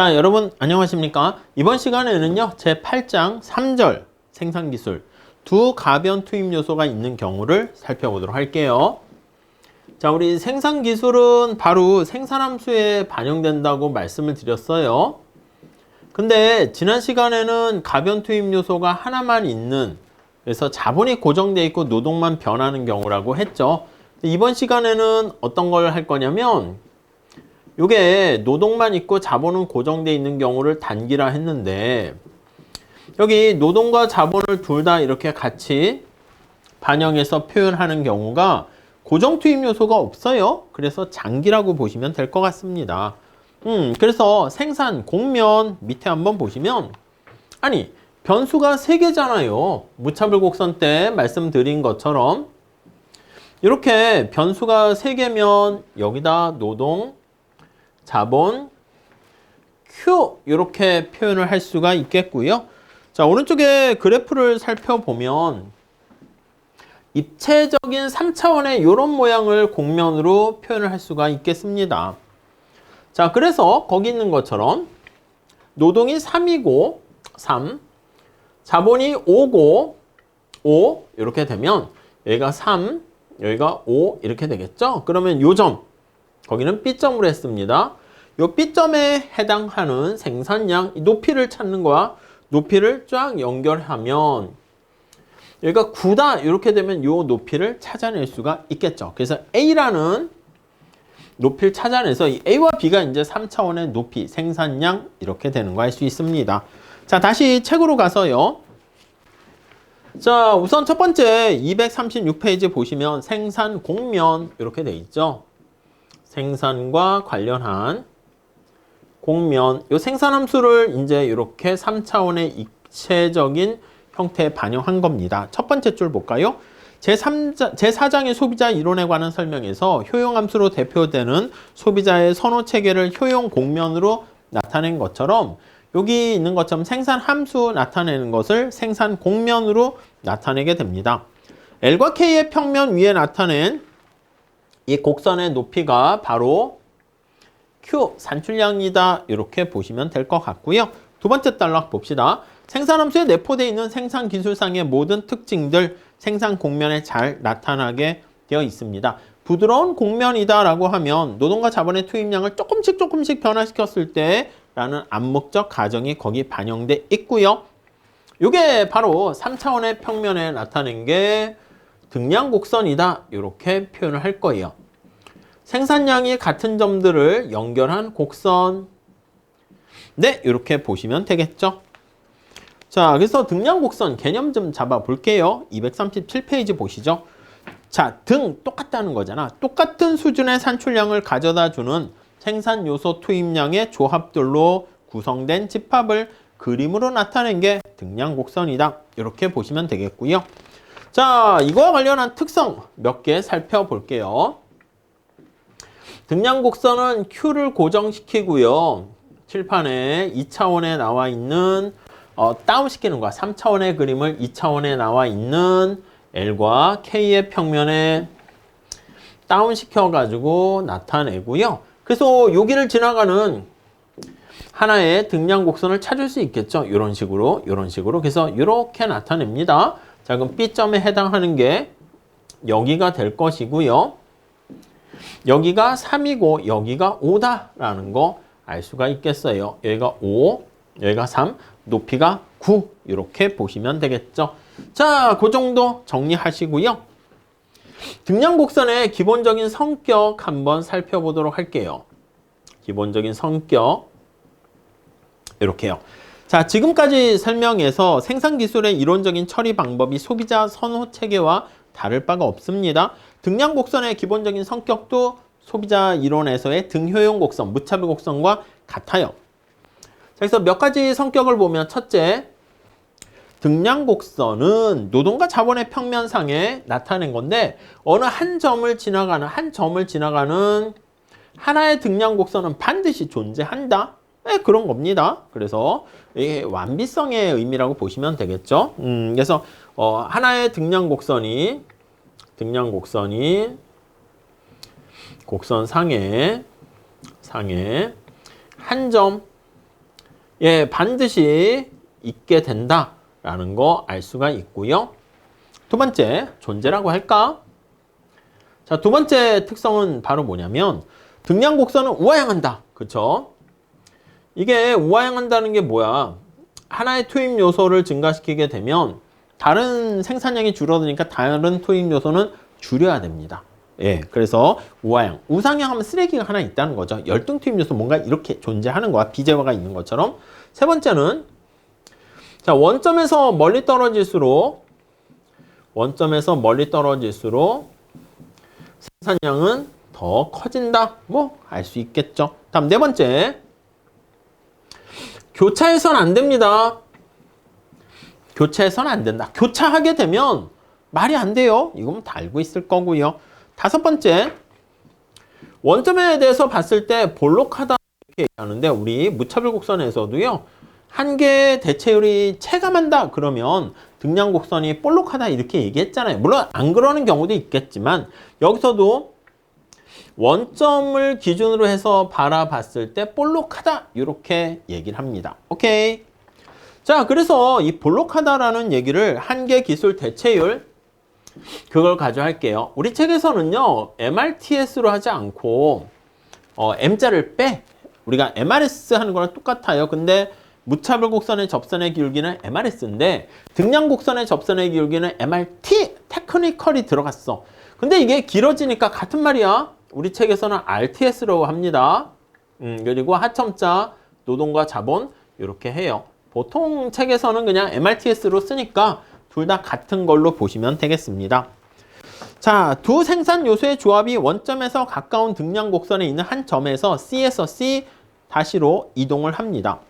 자, 여러분 안녕하십니까? 이번 시간에는요, 제8장 3절 생산기술 두 가변 투입 요소가 있는 경우를 살펴보도록 할게요. 자, 우리 생산기술은 바로 생산함수에 반영된다고 말씀을 드렸어요. 근데 지난 시간에는 가변 투입 요소가 하나만 있는, 그래서 자본이 고정되어 있고 노동만 변하는 경우라고 했죠. 이번 시간에는 어떤 걸 할 거냐면, 요게 노동만 있고 자본은 고정되어 있는 경우를 단기라 했는데, 여기 노동과 자본을 둘 다 이렇게 같이 반영해서 표현하는 경우가 고정 투입 요소가 없어요. 그래서 장기라고 보시면 될 것 같습니다. 그래서 생산 공면 밑에 한번 보시면, 아니 변수가 3개잖아요. 무차별 곡선 때 말씀드린 것처럼 이렇게 변수가 3개면 여기다 노동, 자본, Q 이렇게 표현을 할 수가 있겠고요. 자, 오른쪽에 그래프를 살펴보면 입체적인 3차원의 이런 모양을 곡면으로 표현을 할 수가 있겠습니다. 자, 그래서 거기 있는 것처럼 노동이 3이고 3, 자본이 5고 5 이렇게 되면 여기가 3, 여기가 5 이렇게 되겠죠? 그러면 요 점, 거기는 B점으로 했습니다. 요 B점에 해당하는 생산량, 높이를 찾는 거야. 높이를 쫙 연결하면 여기가 9다 이렇게 되면 요 높이를 찾아낼 수가 있겠죠. 그래서 A라는 높이를 찾아내서 이 A와 B가 이제 3차원의 높이, 생산량 이렇게 되는 거 알 수 있습니다. 자, 다시 책으로 가서요. 자, 우선 첫 번째 236페이지 보시면 생산 공면 이렇게 돼 있죠. 생산과 관련한 공면, 요 생산함수를 이제 이렇게 3차원의 입체적인 형태에 반영한 겁니다. 첫 번째 줄 볼까요? 제4장의 소비자 이론에 관한 설명에서 효용함수로 대표되는 소비자의 선호 체계를 효용 공면으로 나타낸 것처럼, 여기 있는 것처럼 생산함수 나타내는 것을 생산 공면으로 나타내게 됩니다. L과 K의 평면 위에 나타낸 이 곡선의 높이가 바로 Q 산출량이다 이렇게 보시면 될 것 같고요. 두 번째 단락 봅시다. 생산함수에 내포되어 있는 생산기술상의 모든 특징들 생산 곡면에 잘 나타나게 되어 있습니다. 부드러운 곡면이다 라고 하면 노동과 자본의 투입량을 조금씩 변화시켰을 때 라는 암묵적 가정이 거기 반영돼 있고요. 이게 바로 3차원의 평면에 나타낸 게 등량 곡선이다 이렇게 표현을 할 거예요. 생산량이 같은 점들을 연결한 곡선. 네, 이렇게 보시면 되겠죠. 자, 그래서 등량 곡선 개념 좀 잡아 볼게요. 237페이지 보시죠. 자, 등 똑같다는 거잖아. 똑같은 수준의 산출량을 가져다 주는 생산 요소 투입량의 조합들로 구성된 집합을 그림으로 나타낸 게 등량 곡선이다. 이렇게 보시면 되겠고요. 자, 이거와 관련한 특성 몇 개 살펴볼게요. 등량 곡선은 Q를 고정시키고요. 칠판에 2차원에 나와 있는 다운시키는 거야. 3차원의 그림을 2차원에 나와 있는 L과 K의 평면에 다운시켜가지고 나타내고요. 그래서 여기를 지나가는 하나의 등량 곡선을 찾을 수 있겠죠. 이런 식으로. 그래서 이렇게 나타냅니다. 자, 그럼 B점에 해당하는 게 여기가 될 것이고요. 여기가 3이고 여기가 5다라는 거 알 수가 있겠어요. 여기가 5, 여기가 3, 높이가 9 이렇게 보시면 되겠죠. 자, 그 정도 정리하시고요. 등량 곡선의 기본적인 성격 한번 살펴보도록 할게요. 기본적인 성격 이렇게요. 자, 지금까지 설명해서 생산기술의 이론적인 처리 방법이 소비자 선호 체계와 다를 바가 없습니다. 등량 곡선의 기본적인 성격도 소비자 이론에서의 등효용 곡선, 무차별 곡선과 같아요. 자, 그래서 몇 가지 성격을 보면, 첫째, 등량 곡선은 노동과 자본의 평면상에 나타낸 건데 어느 한 점을 지나가는 하나의 등량 곡선은 반드시 존재한다. 네, 그런 겁니다. 그래서 이게 완비성의 의미라고 보시면 되겠죠. 그래서 하나의 등량 곡선이 곡선 상에 한 점 예, 반드시 있게 된다라는 거 알 수가 있고요. 두 번째, 존재라고 할까? 자, 두 번째 특성은 바로 뭐냐면 등량곡선은 우하향한다. 그쵸? 이게 우하향한다는 게 뭐야? 하나의 투입 요소를 증가시키게 되면 다른 생산량이 줄어드니까 다른 투입 요소는 줄여야 됩니다. 예, 그래서 우하향. 우상향 하면 쓰레기가 하나 있다는 거죠. 열등 투입 요소 뭔가 이렇게 존재하는 거야. 비제어가 있는 것처럼. 세 번째는 자, 원점에서 멀리 떨어질수록 생산량은 더 커진다. 뭐 알 수 있겠죠. 다음 네 번째. 교차해서는 안 됩니다. 교차해서는 안 된다. 교차하게 되면 말이 안 돼요. 이건 다 알고 있을 거고요. 다섯 번째. 원점에 대해서 봤을 때 볼록하다 이렇게 얘기하는데 우리 무차별 곡선에서도요. 한 개의 대체율이 체감한다 그러면 등량곡선이 볼록하다 이렇게 얘기했잖아요. 물론 안 그러는 경우도 있겠지만 여기서도 원점을 기준으로 해서 바라봤을 때 볼록하다 이렇게 얘기를 합니다. 오케이. 자, 그래서 이 볼록하다라는 얘기를 한계 기술 대체율 그걸 가져갈게요. 우리 책에서는요 MRTS로 하지 않고 M자를 빼 우리가 MRS 하는 거랑 똑같아요. 근데 무차별 곡선의 접선의 기울기는 MRS인데 등량 곡선의 접선의 기울기는 MRT 테크니컬이 들어갔어. 근데 이게 길어지니까 같은 말이야. 우리 책에서는 RTS라고 합니다. 그리고 하첨자 노동과 자본 이렇게 해요. 보통 책에서는 그냥 MRTS로 쓰니까 둘 다 같은 걸로 보시면 되겠습니다. 자, 두 생산 요소의 조합이 원점에서 가까운 등량 곡선에 있는 한 점에서 C에서 C-로 이동을 합니다.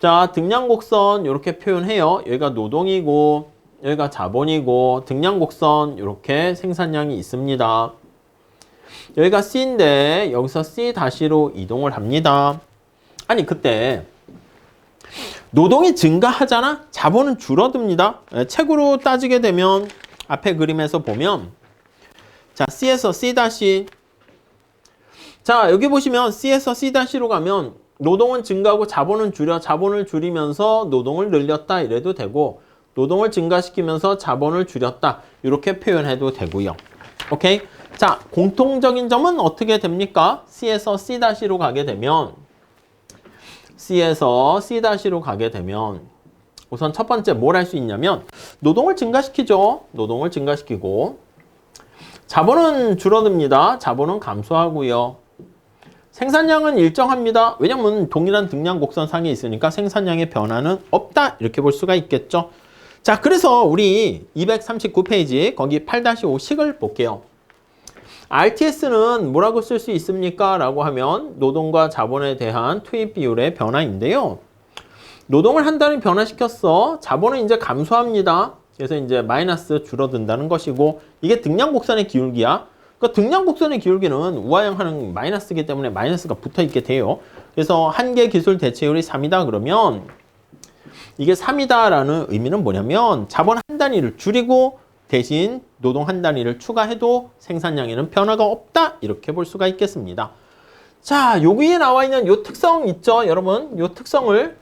자, 등량곡선 이렇게 표현해요. 여기가 노동이고 여기가 자본이고 등량곡선 이렇게 생산량이 있습니다. 여기가 C인데 여기서 C-로 이동을 합니다. 아니 그때 노동이 증가하잖아? 자본은 줄어듭니다. 책으로 따지게 되면 앞에 그림에서 보면 자, C에서 C-. 자, 여기 보시면 C에서 C-로 가면 노동은 증가하고 자본은 줄여. 자본을 줄이면서 노동을 늘렸다 이래도 되고 노동을 증가시키면서 자본을 줄였다 이렇게 표현해도 되고요. 오케이? 자, 공통적인 점은 어떻게 됩니까? C에서 C-로 가게 되면 우선 첫 번째 뭘 할 수 있냐면 노동을 증가시키죠. 노동을 증가시키고 자본은 줄어듭니다. 자본은 감소하고요. 생산량은 일정합니다. 왜냐면 동일한 등량 곡선 상에 있으니까 생산량의 변화는 없다. 이렇게 볼 수가 있겠죠. 자, 그래서 우리 239페이지 거기 8-5식을 볼게요. RTS는 뭐라고 쓸 수 있습니까? 라고 하면 노동과 자본에 대한 투입 비율의 변화인데요. 노동을 한 단위 변화시켰어. 자본은 이제 감소합니다. 그래서 이제 마이너스 줄어든다는 것이고 이게 등량 곡선의 기울기야. 그러니까 등량 곡선의 기울기는 우하향하는 마이너스이기 때문에 마이너스가 붙어 있게 돼요. 그래서 한계 기술 대체율이 3이다 그러면 이게 3이다라는 의미는 뭐냐면 자본 한 단위를 줄이고 대신 노동 한 단위를 추가해도 생산량에는 변화가 없다. 이렇게 볼 수가 있겠습니다. 자, 여기에 나와 있는 요 특성 있죠, 여러분? 요 특성을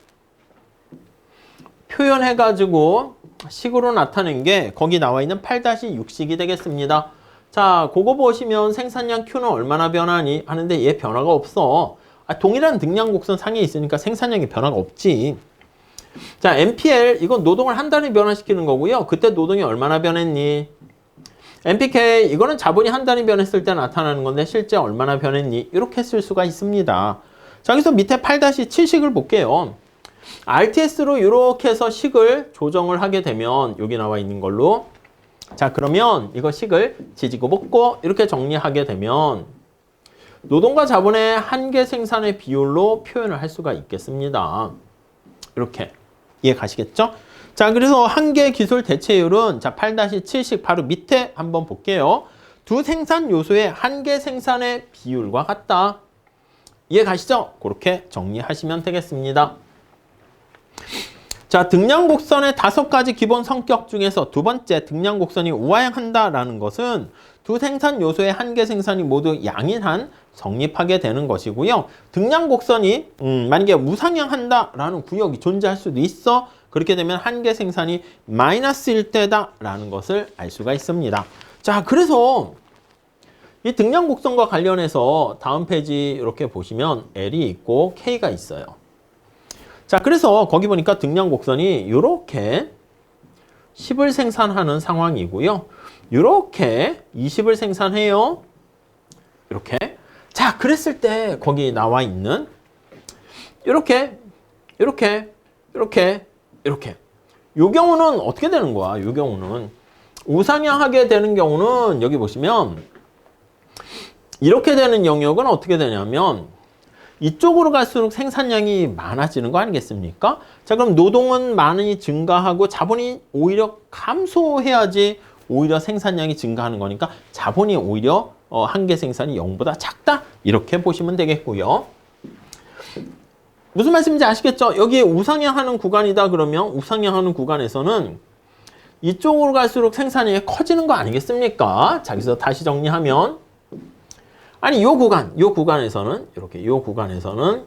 표현해가지고 식으로 나타낸 게 거기 나와 있는 8-6식이 되겠습니다. 자, 그거 보시면 생산량 Q는 얼마나 변하니? 하는데 얘 변화가 없어. 동일한 등량 곡선 상에 있으니까 생산량에 변화가 없지. 자, MPL 이건 노동을 한 단위 변화시키는 거고요. 그때 노동이 얼마나 변했니? MPK 이거는 자본이 한 단위 변했을 때 나타나는 건데 실제 얼마나 변했니? 이렇게 쓸 수가 있습니다. 자, 여기서 밑에 8-7식을 볼게요. RTS로 이렇게 해서 식을 조정을 하게 되면 여기 나와 있는 걸로 자, 그러면 이거 식을 지지고 볶고 이렇게 정리하게 되면 노동과 자본의 한계 생산의 비율로 표현을 할 수가 있겠습니다. 이렇게 이해 가시겠죠? 자, 그래서 한계 기술 대체율은 자 8-7식 바로 밑에 한번 볼게요. 두 생산 요소의 한계 생산의 비율과 같다. 이해 가시죠? 그렇게 정리하시면 되겠습니다. 자, 등량곡선의 5가지 기본 성격 중에서 두 번째 등량곡선이 우하향한다라는 것은 두 생산 요소의 한계 생산이 모두 양인 한 성립하게 되는 것이고요. 등량 곡선이 만약에 우상향한다라는 구역이 존재할 수도 있어. 그렇게 되면 한계 생산이 마이너스일 때다라는 것을 알 수가 있습니다. 자, 그래서 이 등량 곡선과 관련해서 다음 페이지 이렇게 보시면 L이 있고 K가 있어요. 자, 그래서 거기 보니까 등량 곡선이 이렇게 10을 생산하는 상황이고요. 이렇게 20을 생산해요. 이렇게. 자, 그랬을 때 거기 나와 있는 이렇게 이 경우는 어떻게 되는 거야? 이 경우는 우상향하게 되는 경우는 여기 보시면 이렇게 되는 영역은 어떻게 되냐면 이쪽으로 갈수록 생산량이 많아지는 거 아니겠습니까? 자, 그럼 노동은 많이 증가하고 자본이 오히려 감소해야지 오히려 생산량이 증가하는 거니까 자본이 오히려 한계 생산이 0보다 작다 이렇게 보시면 되겠고요. 무슨 말씀인지 아시겠죠? 여기에 우상향하는 구간이다 그러면 우상향하는 구간에서는 이쪽으로 갈수록 생산량이 커지는 거 아니겠습니까? 자, 그래서 다시 정리하면 아니 요 구간에서는 이렇게 요 구간에서는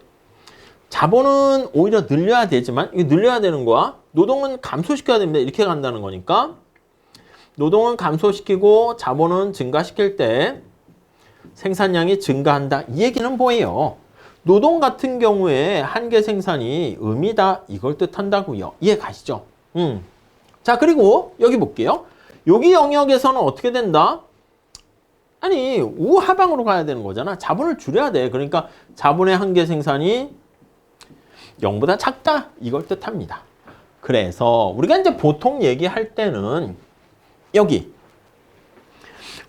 자본은 오히려 늘려야 되지만 이거 늘려야 되는 거야. 노동은 감소시켜야 됩니다. 이렇게 간다는 거니까 노동은 감소시키고 자본은 증가시킬 때 생산량이 증가한다. 이 얘기는 뭐예요? 노동 같은 경우에 한계 생산이 의미다. 이걸 뜻한다고요. 이해 가시죠? 자, 그리고 여기 볼게요. 여기 영역에서는 어떻게 된다? 아니 우하방으로 가야 되는 거잖아. 자본을 줄여야 돼. 그러니까 자본의 한계 생산이 0보다 작다. 이걸 뜻합니다. 그래서 우리가 이제 보통 얘기할 때는 여기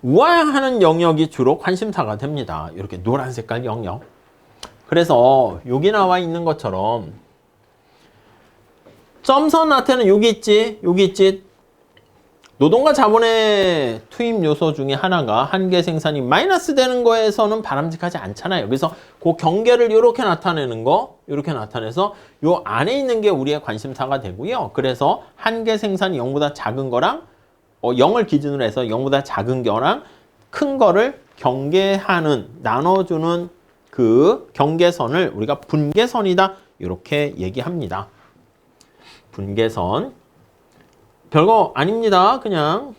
우하향하는 영역이 주로 관심사가 됩니다. 이렇게 노란 색깔 영역. 그래서 여기 나와 있는 것처럼 점선 나태는 여기 있지. 노동과 자본의 투입 요소 중에 하나가 한계 생산이 마이너스 되는 거에서는 바람직하지 않잖아요. 그래서 그 경계를 이렇게 나타내는 거, 이렇게 나타내서 요 안에 있는 게 우리의 관심사가 되고요. 그래서 한계 생산이 0보다 작은 거랑 0을 기준으로 해서 0보다 작은 거랑 큰 거를 경계하는, 나눠주는 그 경계선을 우리가 분계선이다. 이렇게 얘기합니다. 분계선. 별거 아닙니다. 그냥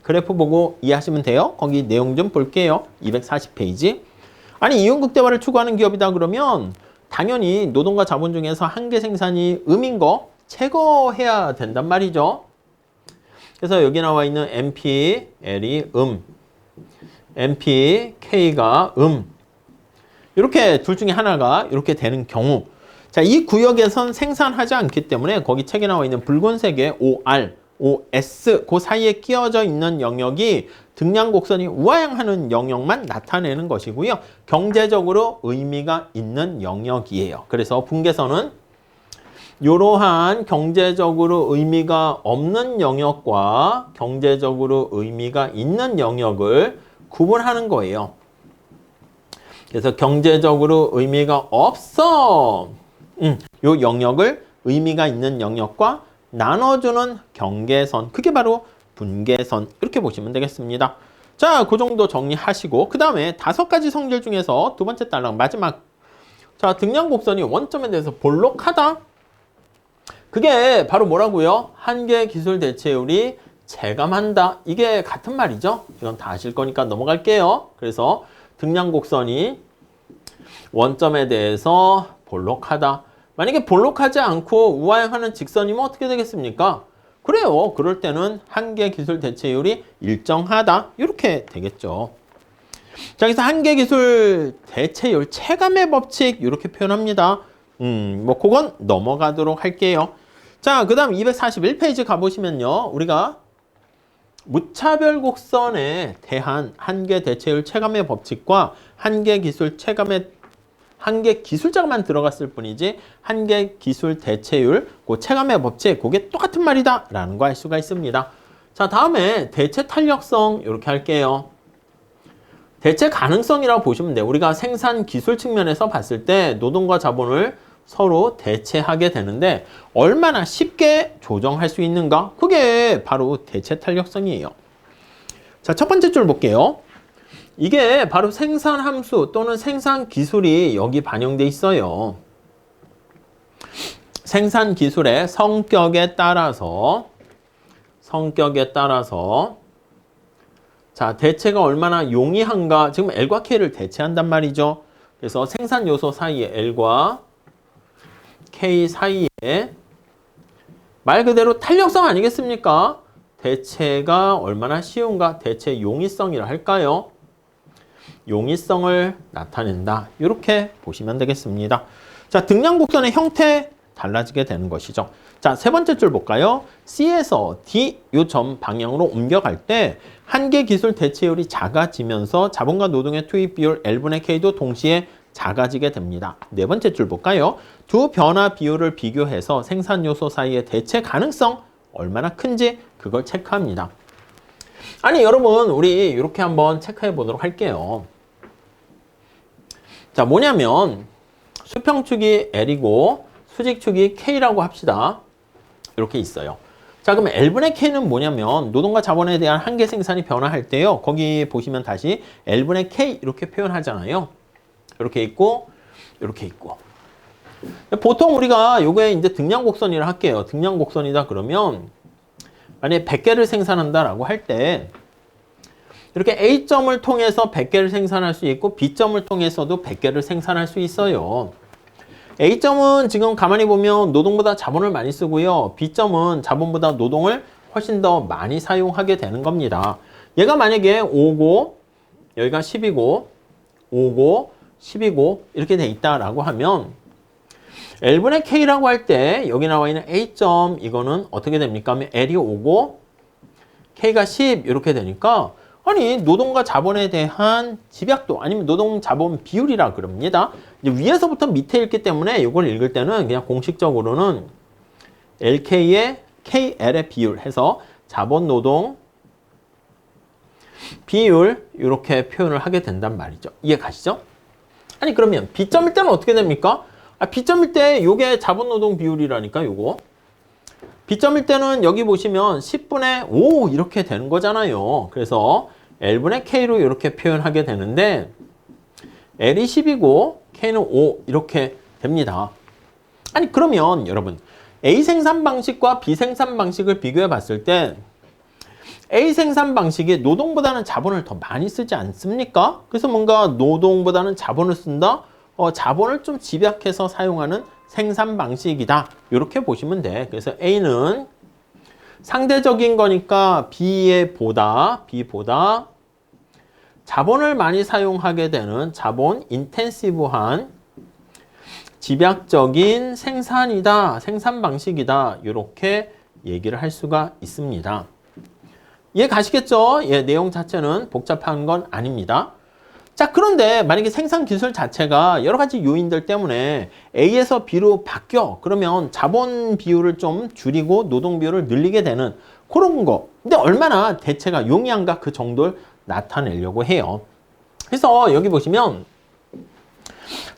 그래프 보고 이해하시면 돼요. 거기 내용 좀 볼게요. 240페이지. 아니 이윤극대화를 추구하는 기업이다 그러면 당연히 노동과 자본 중에서 한계 생산이 음인 거 제거해야 된단 말이죠. 그래서 여기 나와 있는 MP, L이 MP, K가 이렇게 둘 중에 하나가 이렇게 되는 경우 자, 이 구역에선 생산하지 않기 때문에 거기 책에 나와 있는 붉은색의 OR, OS 그 사이에 끼어져 있는 영역이 등량 곡선이 우하향하는 영역만 나타내는 것이고요. 경제적으로 의미가 있는 영역이에요. 그래서 분계선은 이러한 경제적으로 의미가 없는 영역과 경제적으로 의미가 있는 영역을 구분하는 거예요. 그래서 경제적으로 의미가 없어. 요 영역을 의미가 있는 영역과 나눠주는 경계선. 그게 바로 분계선. 이렇게 보시면 되겠습니다. 자, 그 정도 정리하시고 그 다음에 5가지 성질 중에서 두 번째 딸랑 마지막. 자, 등량 곡선이 원점에 대해서 볼록하다. 그게 바로 뭐라고요? 한계 기술 대체율이 체감한다. 이게 같은 말이죠. 이건 다 아실 거니까 넘어갈게요. 그래서 등량 곡선이 원점에 대해서 볼록하다. 만약에 볼록하지 않고 우하향하는 직선이면 어떻게 되겠습니까? 그래요. 그럴 때는 한계 기술 대체율이 일정하다. 이렇게 되겠죠. 자, 그래서 한계 기술 대체율 체감의 법칙 이렇게 표현합니다. 뭐 그건 넘어가도록 할게요. 자, 그 다음 241페이지 가보시면요. 우리가 무차별 곡선에 대한 한계 대체율 체감의 법칙과 한계 기술 체감의 한계 기술자만 들어갔을 뿐이지 한계 기술 대체율, 그 체감의 법칙, 그게 똑같은 말이다 라는 거 알 수가 있습니다. 자, 다음에 대체 탄력성 이렇게 할게요. 대체 가능성이라고 보시면 돼요. 우리가 생산 기술 측면에서 봤을 때 노동과 자본을 서로 대체하게 되는데 얼마나 쉽게 조정할 수 있는가? 그게 바로 대체 탄력성이에요. 자, 첫 번째 줄 볼게요. 이게 바로 생산 함수 또는 생산 기술이 여기 반영돼 있어요. 생산 기술의 성격에 따라서 자, 대체가 얼마나 용이한가. 지금 L과 K를 대체한단 말이죠. 그래서 생산 요소 사이에 L과 K 사이에 말 그대로 탄력성 아니겠습니까? 대체가 얼마나 쉬운가? 대체 용이성이라 할까요? 용이성을 나타낸다. 이렇게 보시면 되겠습니다. 자, 등량곡선의 형태 달라지게 되는 것이죠. 자, 세 번째 줄 볼까요? C에서 D 요 점 방향으로 옮겨갈 때 한계 기술 대체율이 작아지면서 자본과 노동의 투입 비율 L분의 K도 동시에 작아지게 됩니다. 네 번째 줄 볼까요? 두 변화 비율을 비교해서 생산 요소 사이의 대체 가능성 얼마나 큰지 그걸 체크합니다. 아니 여러분, 우리 이렇게 한번 체크해 보도록 할게요. 자, 뭐냐면 수평축이 L이고 수직축이 K라고 합시다. 이렇게 있어요. 자, 그러면 L분의 K는 뭐냐면 노동과 자본에 대한 한계 생산이 변화할 때요. 거기 보시면 다시 L분의 K 이렇게 표현하잖아요. 이렇게 있고 이렇게 있고. 보통 우리가 요게 이제 등량곡선이라 할게요. 등량곡선이다 그러면 만약에 100개를 생산한다라고 할 때 이렇게 A점을 통해서 100개를 생산할 수 있고 B점을 통해서도 100개를 생산할 수 있어요. A점은 지금 가만히 보면 노동보다 자본을 많이 쓰고요. B점은 자본보다 노동을 훨씬 더 많이 사용하게 되는 겁니다. 얘가 만약에 5고 여기가 10이고 5고 10이고 이렇게 돼 있다라고 하면 L분의 K라고 할 때 여기 나와 있는 A점 이거는 어떻게 됩니까? 하면 L이 5고 K가 10 이렇게 되니까 아니 노동과 자본에 대한 집약도 아니면 노동 자본 비율이라 그럽니다. 이제 위에서부터 밑에 읽기 때문에 이걸 읽을 때는 그냥 공식적으로는 LK의 KL의 비율 해서 자본 노동 비율 이렇게 표현을 하게 된단 말이죠. 이해 가시죠? 아니 그러면 B점일 때는 어떻게 됩니까? B점일 때 요게 자본 노동 비율이라니까 요거. B점일 때는 여기 보시면 10분의 5 이렇게 되는 거잖아요. 그래서 L분의 K로 이렇게 표현하게 되는데 L이 10이고 K는 5 이렇게 됩니다. 아니 그러면 여러분 A 생산 방식과 B 생산 방식을 비교해 봤을 때 A 생산 방식이 노동보다는 자본을 더 많이 쓰지 않습니까? 그래서 뭔가 노동보다는 자본을 쓴다? 자본을 좀 집약해서 사용하는 생산 방식이다. 이렇게 보시면 돼. 그래서 A는 상대적인 거니까 B보다 자본을 많이 사용하게 되는 자본 인텐시브한 집약적인 생산이다. 생산 방식이다. 이렇게 얘기를 할 수가 있습니다. 이해 가시겠죠? 예, 내용 자체는 복잡한 건 아닙니다. 자, 그런데 만약에 생산 기술 자체가 여러 가지 요인들 때문에 A에서 B로 바뀌어. 그러면 자본 비율을 좀 줄이고 노동 비율을 늘리게 되는 그런 거. 근데 얼마나 대체가 용이한가 그 정도를 나타내려고 해요. 그래서 여기 보시면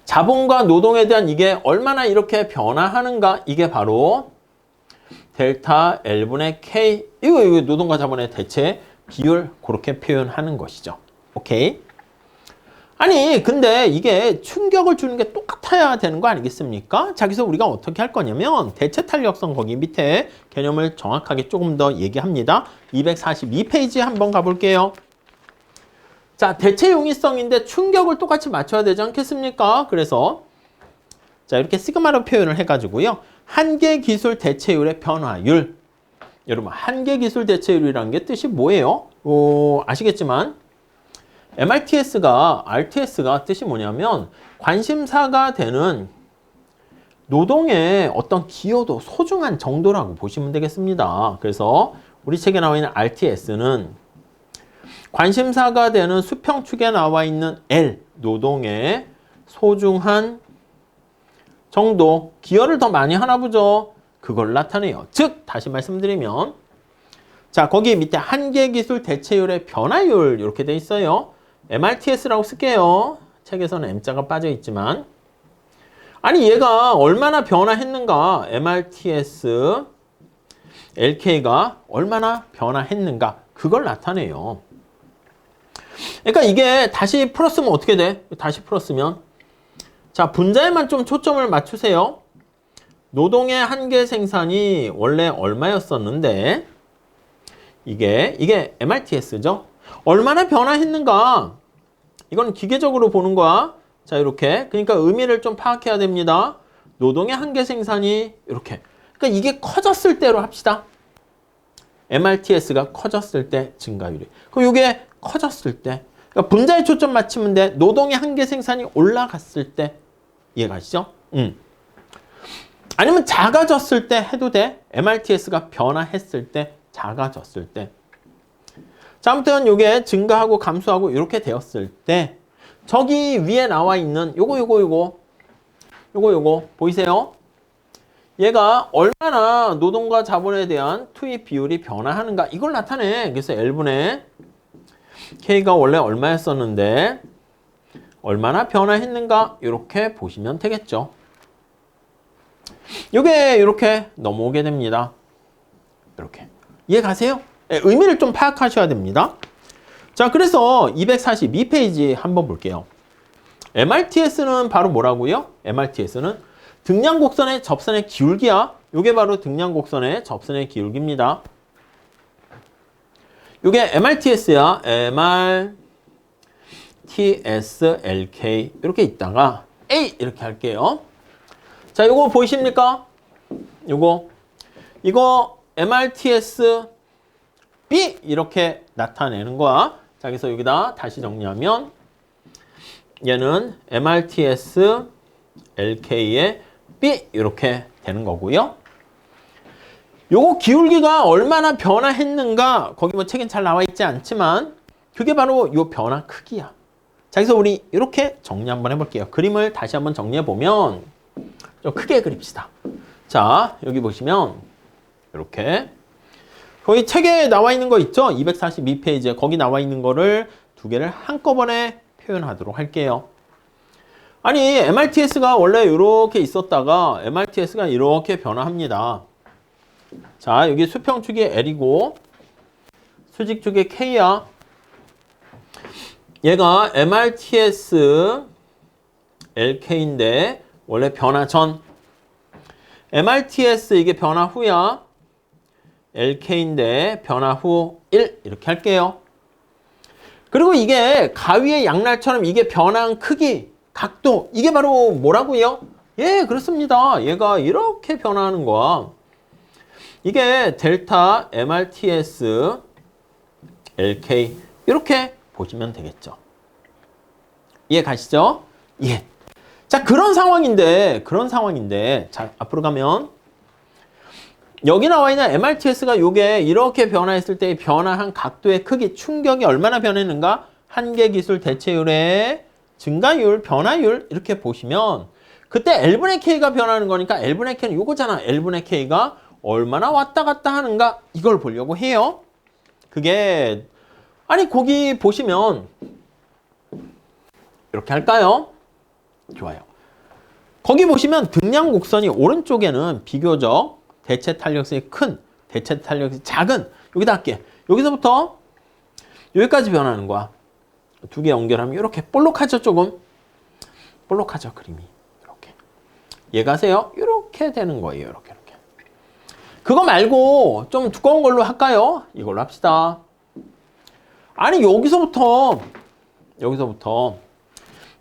자본과 노동에 대한 이게 얼마나 이렇게 변화하는가 이게 바로 델타 L분의 K 이거 노동과 자본의 대체 비율 그렇게 표현하는 것이죠. 오케이. 아니 근데 이게 충격을 주는 게 똑같아야 되는 거 아니겠습니까? 자, 그래서 우리가 어떻게 할 거냐면 대체 탄력성 거기 밑에 개념을 정확하게 조금 더 얘기합니다. 242페이지 한번 가볼게요. 자, 대체 용이성인데 충격을 똑같이 맞춰야 되지 않겠습니까? 그래서 자, 이렇게 시그마로 표현을 해가지고요. 한계 기술 대체율의 변화율. 여러분, 한계 기술 대체율이라는 게 뜻이 뭐예요? 아시겠지만 MRTS가, RTS가 뜻이 뭐냐면 관심사가 되는 노동의 어떤 기여도 소중한 정도라고 보시면 되겠습니다. 그래서 우리 책에 나와 있는 RTS는 관심사가 되는 수평축에 나와 있는 L, 노동의 소중한 정도, 기여를 더 많이 하나 보죠. 그걸 나타내요. 즉, 다시 말씀드리면 자, 거기 밑에 한계기술 대체율의 변화율 이렇게 돼 있어요. MRTS라고 쓸게요. 책에서는 M자가 빠져 있지만 아니 얘가 얼마나 변화했는가 MRTS LK가 얼마나 변화했는가 그걸 나타내요. 그러니까 이게 다시 풀었으면 어떻게 돼? 다시 풀었으면. 자, 분자에만 좀 초점을 맞추세요. 노동의 한계 생산이 원래 얼마였었는데, 이게 MRTS죠? 얼마나 변화했는가? 이건 기계적으로 보는 거야. 자, 이렇게. 그러니까 의미를 좀 파악해야 됩니다. 노동의 한계 생산이 이렇게. 그러니까 이게 커졌을 때로 합시다. MRTS가 커졌을 때 증가율이. 그럼 이게 커졌을 때. 그러니까 분자에 초점 맞추면 돼. 노동의 한계 생산이 올라갔을 때. 이해가시죠? 아니면 작아졌을 때 해도 돼. MRTS가 변화했을 때, 작아졌을 때. 자, 아무튼 이게 증가하고 감소하고 이렇게 되었을 때 저기 위에 나와 있는 요거 보이세요? 얘가 얼마나 노동과 자본에 대한 투입 비율이 변화하는가 이걸 나타내. 그래서 L분의 K가 원래 얼마였었는데 얼마나 변화했는가 이렇게 보시면 되겠죠. 이게 이렇게 넘어오게 됩니다. 이렇게. 이해 가세요? 네, 의미를 좀 파악하셔야 됩니다. 자, 그래서 242페이지 한번 볼게요. MRTS는 바로 뭐라고요? MRTS는 등량곡선의 접선의 기울기야. 이게 바로 등량곡선의 접선의 기울기입니다. 이게 MRTS야. MRTS, LK 이렇게 있다가 A 이렇게 할게요. 자, 요거 보이십니까? 이거 MRTS B 이렇게 나타내는 거야. 자, 그래서 여기다 다시 정리하면 얘는 MRTS LK의 B 이렇게 되는 거고요. 요거 기울기가 얼마나 변화했는가 거기 뭐 책엔 잘 나와 있지 않지만 그게 바로 요 변화 크기야. 자, 그래서 우리 이렇게 정리 한번 해볼게요. 그림을 다시 한번 정리해 보면 좀 크게 그립시다. 자, 여기 보시면 이렇게 거기 책에 나와 있는 거 있죠? 242페이지에 거기 나와 있는 거를 두 개를 한꺼번에 표현하도록 할게요. 아니, MRTS가 원래 이렇게 있었다가 MRTS가 이렇게 변화합니다. 자, 여기 수평축이 L이고 수직축이 K야. 얘가 MRTS LK인데 원래 변화 전. MRTS 이게 변화 후야. LK인데 변화 후 1 이렇게 할게요. 그리고 이게 가위의 양날처럼 이게 변화한 크기, 각도 이게 바로 뭐라고요? 예, 그렇습니다. 얘가 이렇게 변화하는 거야. 이게 델타 MRTS LK 이렇게 보시면 되겠죠. 이해 가시죠? 예. 자, 그런 상황인데 자, 앞으로 가면 여기 나와 있는 MRTS가 요게 이렇게 변화했을 때 변화한 각도의 크기, 충격이 얼마나 변했는가? 한계기술 대체율의 증가율, 변화율 이렇게 보시면 그때 L분의 K가 변하는 거니까 L분의 K는 요거잖아. L분의 K가 얼마나 왔다 갔다 하는가 이걸 보려고 해요. 그게 아니 거기 보시면 이렇게 할까요? 좋아요. 거기 보시면 등량 곡선이 오른쪽에는 비교적 대체 탄력성이 큰, 대체 탄력성이 작은 여기다 할게. 여기서부터 여기까지 변하는 거야. 두 개 연결하면 이렇게 볼록하죠, 조금. 볼록하죠, 그림이. 이렇게. 이해가세요? 이렇게 되는 거예요, 이렇게. 그거 말고 좀 두꺼운 걸로 할까요? 이걸로 합시다. 아니, 여기서부터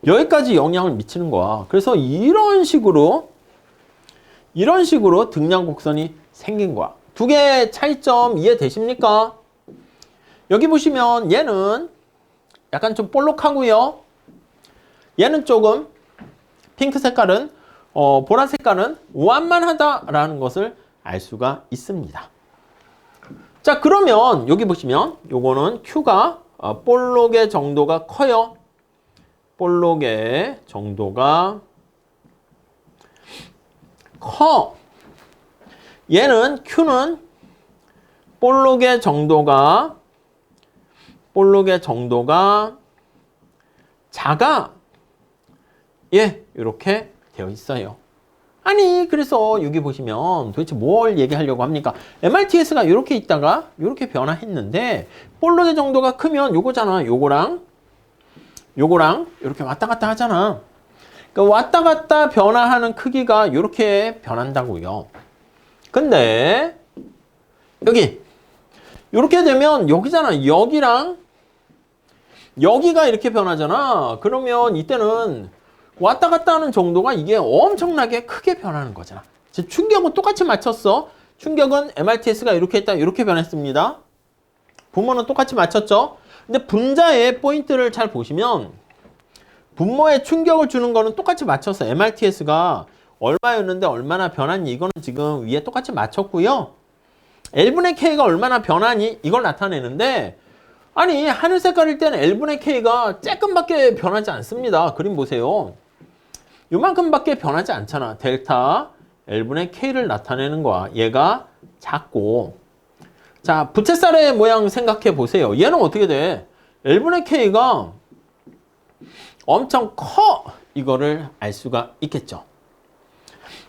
여기까지 영향을 미치는 거야. 그래서 이런 식으로 등량 곡선이 생긴 거야. 두 개의 차이점 이해되십니까? 여기 보시면 얘는 약간 좀 볼록하고요. 얘는 조금 핑크 색깔은 보라 색깔은 완만하다라는 것을 알 수가 있습니다. 자, 그러면 여기 보시면 요거는 Q가 볼록의 정도가 커요. 볼록의 정도가 커. 얘는 Q는 볼록의 정도가 작아. 예, 이렇게 되어 있어요. 아니, 그래서 여기 보시면 도대체 뭘 얘기하려고 합니까? MRTS가 이렇게 있다가 이렇게 변화했는데 볼록의 정도가 크면 요거잖아. 요거랑 요거랑 이렇게 왔다 갔다 하잖아. 그러니까 왔다 갔다 변화하는 크기가 이렇게 변한다고요. 근데 여기 이렇게 되면 여기잖아. 여기랑 여기가 이렇게 변하잖아. 그러면 이때는 왔다 갔다 하는 정도가 이게 엄청나게 크게 변하는 거잖아. 충격은 똑같이 맞췄어. 충격은 MRTS가 이렇게 했다, 이렇게 변했습니다. 분모는 똑같이 맞췄죠. 근데 분자의 포인트를 잘 보시면 분모에 충격을 주는 거는 똑같이 맞췄어. MRTS가 얼마였는데 얼마나 변하니 이거는 지금 위에 똑같이 맞췄고요. L분의 K가 얼마나 변하니 이걸 나타내는데, 아니 하늘 색깔일 때는 L분의 K가 조금밖에 변하지 않습니다. 그림 보세요. 요만큼밖에 변하지 않잖아. 델타 L분의 K를 나타내는 거야. 얘가 작고. 자, 부채살의 모양 생각해 보세요. 얘는 어떻게 돼? L분의 K가 엄청 커. 이거를 알 수가 있겠죠.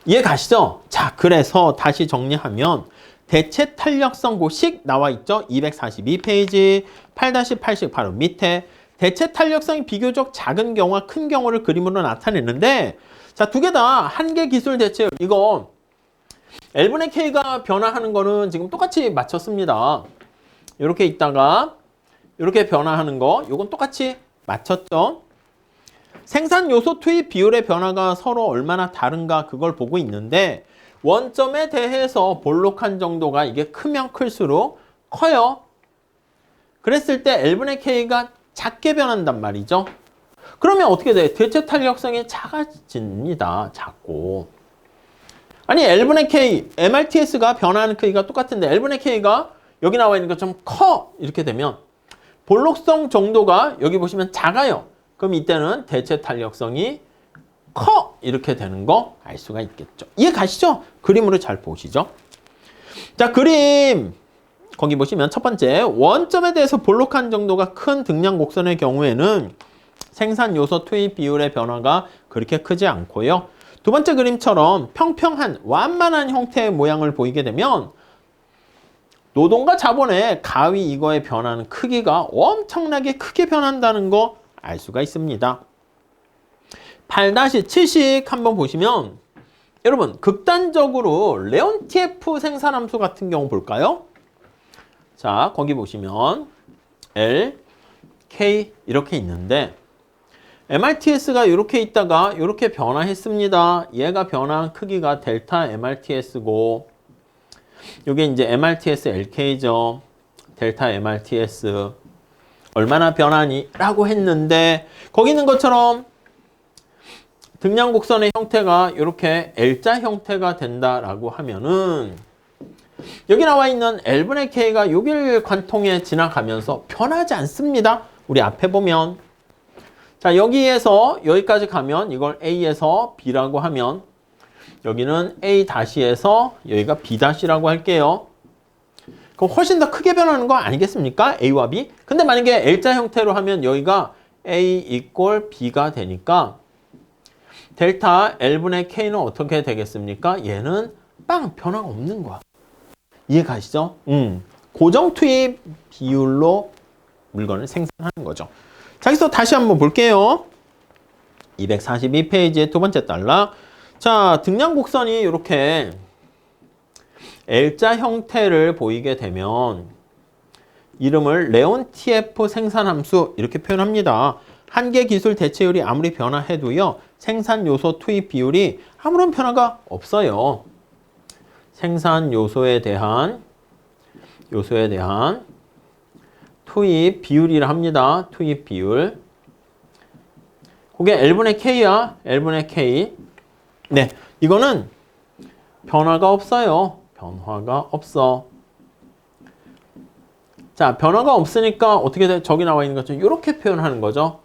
이해 가시죠? 자, 그래서 다시 정리하면 대체 탄력성 고식 나와 있죠? 242페이지 8-80 바로 밑에 대체 탄력성이 비교적 작은 경우와 큰 경우를 그림으로 나타내는데, 자, 두 개 다 한계 기술 대체. 이거 L분의 K가 변화하는 거는 지금 똑같이 맞췄습니다. 이렇게 있다가 이렇게 변화하는 거, 이건 똑같이 맞췄죠. 생산 요소 투입 비율의 변화가 서로 얼마나 다른가 그걸 보고 있는데, 원점에 대해서 볼록한 정도가 이게 크면 클수록 커요. 그랬을 때 L분의 K가 작게 변한단 말이죠. 그러면 어떻게 돼? 대체 탄력성이 작아집니다. 작고. 아니 L분의 K, MRTS가 변하는 크기가 똑같은데 L분의 K가 여기 나와 있는 것처럼 커! 이렇게 되면 볼록성 정도가 여기 보시면 작아요. 그럼 이때는 대체 탄력성이 커! 이렇게 되는 거 알 수가 있겠죠. 이해 가시죠? 그림으로 잘 보시죠. 자, 그림 거기 보시면 첫 번째, 원점에 대해서 볼록한 정도가 큰 등량 곡선의 경우에는 생산 요소 투입 비율의 변화가 그렇게 크지 않고요. 두 번째 그림처럼 평평한 완만한 형태의 모양을 보이게 되면 노동과 자본의 가위 이거의 변하는 크기가 엄청나게 크게 변한다는 거 알 수가 있습니다. 8-70 한번 보시면 여러분 극단적으로 레온티에프 생산함수 같은 경우 볼까요? 자, 거기 보시면 L, K 이렇게 있는데 MRTS가 이렇게 있다가 이렇게 변화했습니다. 얘가 변화한 크기가 델타 MRTS고 이게 이제 MRTS LK죠. 델타 MRTS 얼마나 변하니? 라고 했는데 거기 있는 것처럼 등량 곡선의 형태가 이렇게 L자 형태가 된다라고 하면은 여기 나와 있는 L분의 K가 여길 관통해 지나가면서 변하지 않습니다. 우리 앞에 보면 자, 여기에서 여기까지 가면 이걸 A에서 B라고 하면 여기는 A-에서 여기가 B-라고 할게요. 그럼 훨씬 더 크게 변하는 거 아니겠습니까? A와 B. 근데 만약에 L자 형태로 하면 여기가 A = B가 되니까 델타 L분의 K는 어떻게 되겠습니까? 얘는 빵! 변화가 없는 거야. 이해 가시죠? 고정 투입 비율로 물건을 생산하는 거죠. 자, 여기서 다시 한번 볼게요. 242페이지의 두 번째 단락. 자, 등량 곡선이 이렇게 L자 형태를 보이게 되면 이름을 레온티에프 생산함수 이렇게 표현합니다. 한계 기술 대체율이 아무리 변화해도요. 생산 요소 투입 비율이 아무런 변화가 없어요. 생산 요소에 대한 투입 비율이라 합니다. 투입 비율. 그게 L분의 K야. L분의 K. 네, 이거는 변화가 없어요. 변화가 없어. 자, 변화가 없으니까 어떻게 돼? 저기 나와 있는 것처럼 이렇게 표현하는 거죠.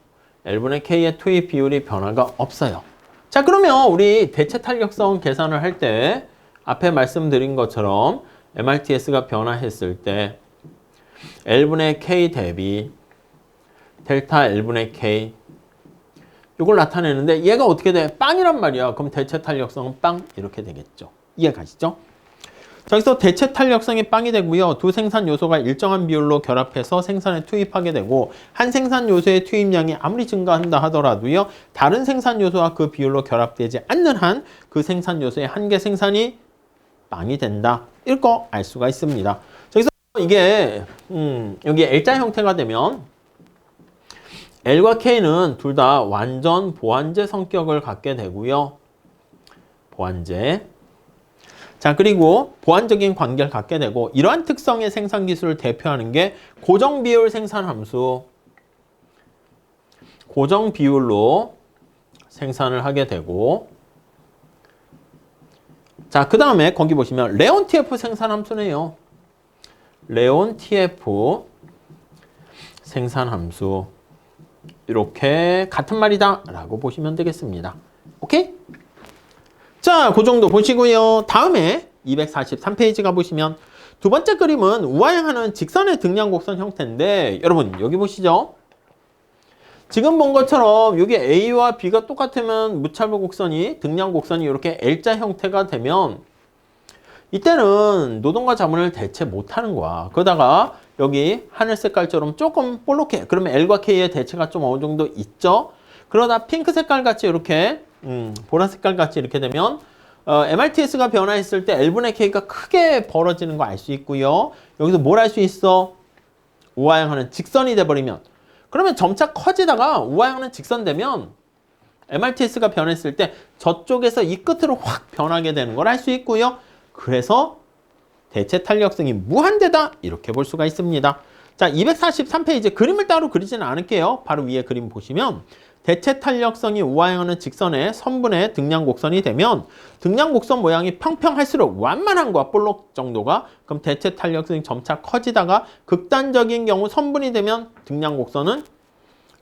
L분의 K의 투입 비율이 변화가 없어요. 자, 그러면 우리 대체 탄력성 계산을 할 때 앞에 말씀드린 것처럼 MRTS가 변화했을 때 L분의 K 대비 델타 L분의 K 이걸 나타내는데 얘가 어떻게 돼? 빵이란 말이야. 그럼 대체 탄력성은 빵 이렇게 되겠죠. 이해 가시죠? 자, 여기서 대체 탄력성이 빵이 되고요. 두 생산 요소가 일정한 비율로 결합해서 생산에 투입하게 되고 한 생산 요소의 투입량이 아무리 증가한다 하더라도요. 다른 생산 요소와 그 비율로 결합되지 않는 한 그 생산 요소의 한 개 생산이 빵이 된다. 이거 알 수가 있습니다. 자, 여기서 이게 여기 L자 형태가 되면 L과 K는 둘 다 완전 보완제 성격을 갖게 되고요. 보완제. 자, 그리고 보완적인 관계를 갖게 되고 이러한 특성의 생산 기술을 대표하는 게 고정 비율 생산 함수. 고정 비율로 생산을 하게 되고 자, 그 다음에 거기 보시면 레온 TF 생산 함수네요. 레온 TF 생산 함수. 이렇게 같은 말이다 라고 보시면 되겠습니다. 오케이? 자, 그 정도 보시고요. 다음에 243페이지 가보시면 두 번째 그림은 우하향하는 직선의 등량 곡선 형태인데 여러분 여기 보시죠. 지금 본 것처럼 여기 A와 B가 똑같으면 무차별 곡선이 등량 곡선이 이렇게 L자 형태가 되면 이때는 노동과 자본을 대체 못하는 거야. 그러다가 여기 하늘 색깔처럼 조금 볼록해. 그러면 L과 K의 대체가 좀 어느 정도 있죠. 그러다 핑크 색깔 같이 이렇게 보라 색깔 같이 이렇게 되면 MRTS가 변화했을 때 L분의 K가 크게 벌어지는 거 알 수 있고요. 여기서 뭘 알 수 있어? 우하향하는 직선이 돼버리면 그러면 점차 커지다가 우하향하는 직선 되면 MRTS가 변했을 때 저쪽에서 이 끝으로 확 변하게 되는 걸 알 수 있고요. 그래서 대체 탄력성이 무한대다 이렇게 볼 수가 있습니다. 자, 243페이지 그림을 따로 그리지는 않을게요. 바로 위에 그림 보시면 대체 탄력성이 우하향하는 직선의 선분의 등량 곡선이 되면 등량 곡선 모양이 평평할수록 완만한 거야. 볼록 정도가. 그럼 대체 탄력성이 점차 커지다가 극단적인 경우 선분이 되면 등량 곡선은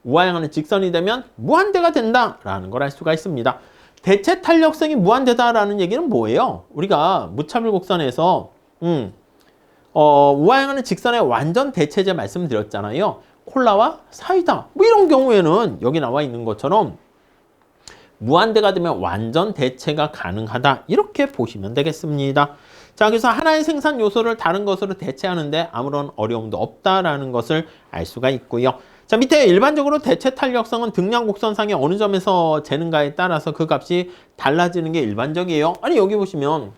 우하향하는 직선이 되면 무한대가 된다라는 걸 알 수가 있습니다. 대체 탄력성이 무한대다라는 얘기는 뭐예요? 우리가 무차별 곡선에서 우하향하는 직선의 완전 대체제 말씀드렸잖아요. 콜라와 사이다 뭐 이런 경우에는 여기 나와 있는 것처럼 무한대가 되면 완전 대체가 가능하다 이렇게 보시면 되겠습니다. 자, 그래서 하나의 생산 요소를 다른 것으로 대체하는데 아무런 어려움도 없다라는 것을 알 수가 있고요. 자, 밑에 일반적으로 대체 탄력성은 등량 곡선상의 어느 점에서 재는가에 따라서 그 값이 달라지는 게 일반적이에요. 아니 여기 보시면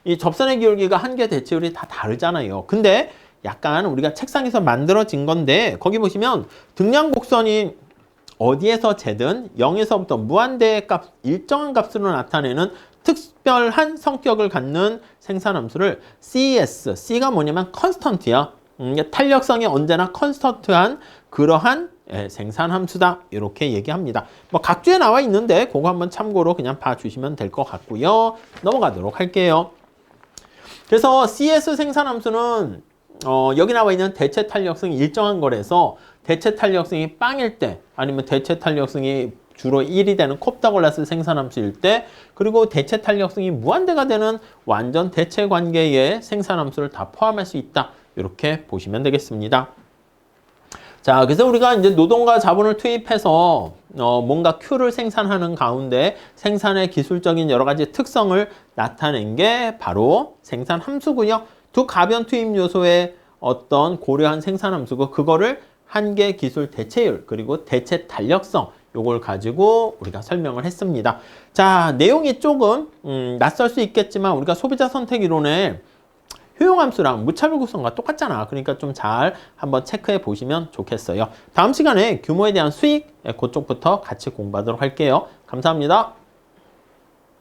이 접선의 기울기가 한 개 대체율이 다 다르잖아요. 근데 약간 우리가 책상에서 만들어진 건데 거기 보시면 등량 곡선이 어디에서 재든 0에서부터 무한대의 값, 일정한 값으로 나타내는 특별한 성격을 갖는 생산함수를 CS, C가 뭐냐면 컨스턴트야. 탄력성이 언제나 컨스턴트한 그러한 생산함수다 이렇게 얘기합니다. 뭐 각주에 나와 있는데 그거 한번 참고로 그냥 봐주시면 될 것 같고요. 넘어가도록 할게요. 그래서 CS 생산함수는 여기 나와 있는 대체 탄력성이 일정한 거라서 대체 탄력성이 빵일 때 아니면 대체 탄력성이 주로 1이 되는 콥다골라스 생산함수일 때 그리고 대체 탄력성이 무한대가 되는 완전 대체 관계의 생산함수를 다 포함할 수 있다. 이렇게 보시면 되겠습니다. 자, 그래서 우리가 이제 노동과 자본을 투입해서 뭔가 Q를 생산하는 가운데 생산의 기술적인 여러 가지 특성을 나타낸 게 바로 생산 함수고요. 두 가변 투입 요소의 어떤 고려한 생산 함수고 그거를 한계 기술 대체율 그리고 대체 탄력성 요걸 가지고 우리가 설명을 했습니다. 자, 내용이 조금 낯설 수 있겠지만 우리가 소비자 선택 이론에 효용함수랑 무차별 구성과 똑같잖아. 그러니까 좀 잘 한번 체크해 보시면 좋겠어요. 다음 시간에 규모에 대한 수익 그쪽부터 같이 공부하도록 할게요. 감사합니다.